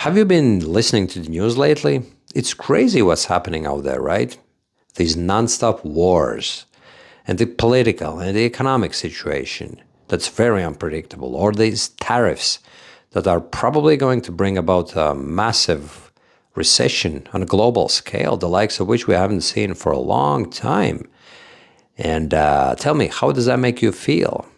Have you been listening to the news lately? It's crazy what's happening out there, right? These non-stop wars and the political and the economic situation that's very unpredictable, or these tariffs that are probably going to bring about a massive recession on a global scale, the likes of which we haven't seen for a long time. And tell me, how does that make you feel?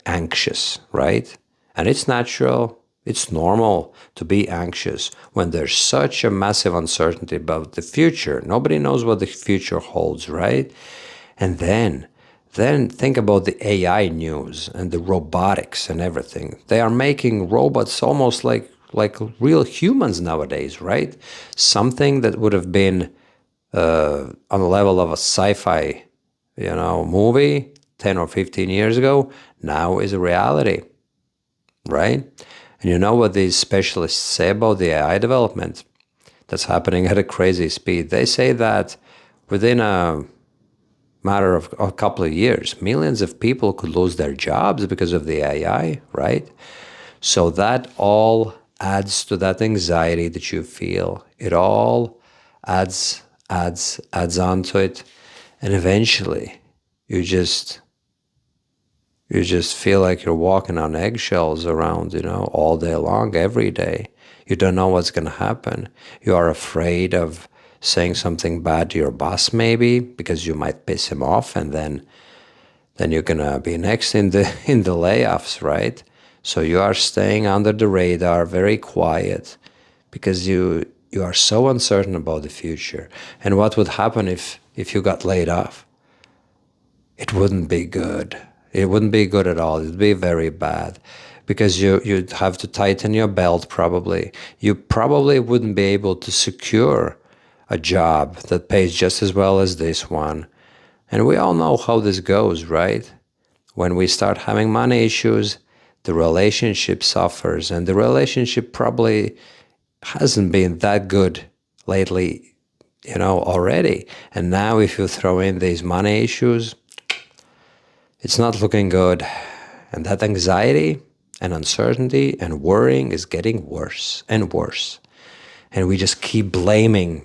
Anxious, right? And it's natural. It's normal to be anxious when there's such a massive uncertainty about the future. Nobody knows what the future holds, right? And then think about the AI news and the robotics and everything. They are making robots almost like real humans nowadays, right? Something that would have been on the level of a sci-fi, movie 10 or 15 years ago, now is a reality, right? And you know what these specialists say about the AI development that's happening at a crazy speed? They say that within a matter of a couple of years, millions of people could lose their jobs because of the AI, right? So that all adds to that anxiety that you feel. It all adds on to it. And eventually you just feel like you're walking on eggshells around, all day long, every day. You don't know what's going to happen. You are afraid of saying something bad to your boss, maybe, because you might piss him off, and then you're going to be next in the layoffs, right? So you are staying under the radar, very quiet, because you are so uncertain about the future. And what would happen if you got laid off? It wouldn't be good. It wouldn't be good at all. It'd be very bad, because you'd have to tighten your belt probably. You probably wouldn't be able to secure a job that pays just as well as this one. And we all know how this goes, right? When we start having money issues, the relationship suffers, and the relationship probably hasn't been that good lately, already. And now if you throw in these money issues, it's not looking good. And that anxiety and uncertainty and worrying is getting worse and worse. And we just keep blaming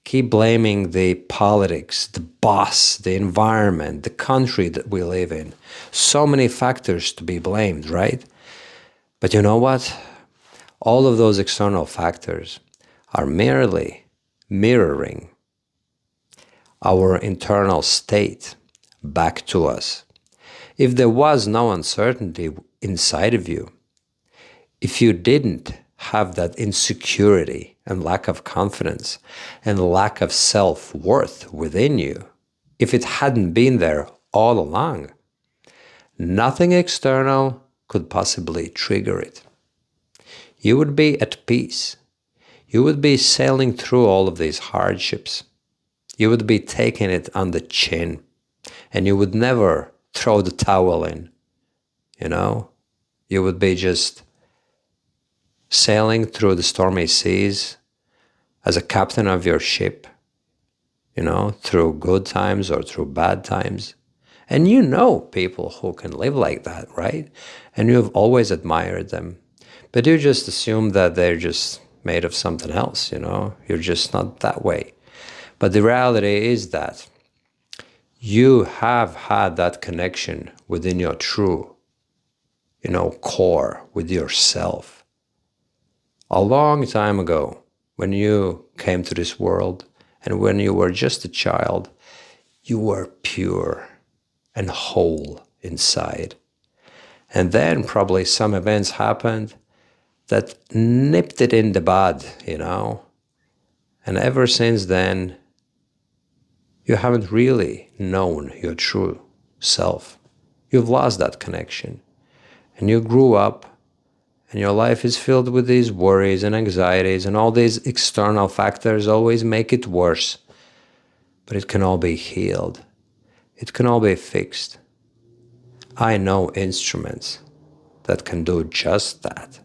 the politics, the boss, the environment, the country that we live in. So many factors to be blamed, right? But you know what? All of those external factors are merely mirroring our internal state back to us. If there was no uncertainty inside of you, if you didn't have that insecurity and lack of confidence and lack of self-worth within you, if it hadn't been there all along, nothing external could possibly trigger it. You would be at peace. You would be sailing through all of these hardships. You would be taking it on the chin, and you would never throw the towel in, You would be just sailing through the stormy seas as a captain of your ship, through good times or through bad times. And people who can live like that, right? And you've always admired them. But you just assume that they're just made of something else, You're just not that way. But the reality is that you have had that connection within your true, core, with yourself. A long time ago, when you came to this world and when you were just a child, you were pure and whole inside. And then probably some events happened that nipped it in the bud, And ever since then, you haven't really known your true self. You've lost that connection. And you grew up, and your life is filled with these worries and anxieties, and all these external factors always make it worse. But it can all be healed. It can all be fixed. I know instruments that can do just that.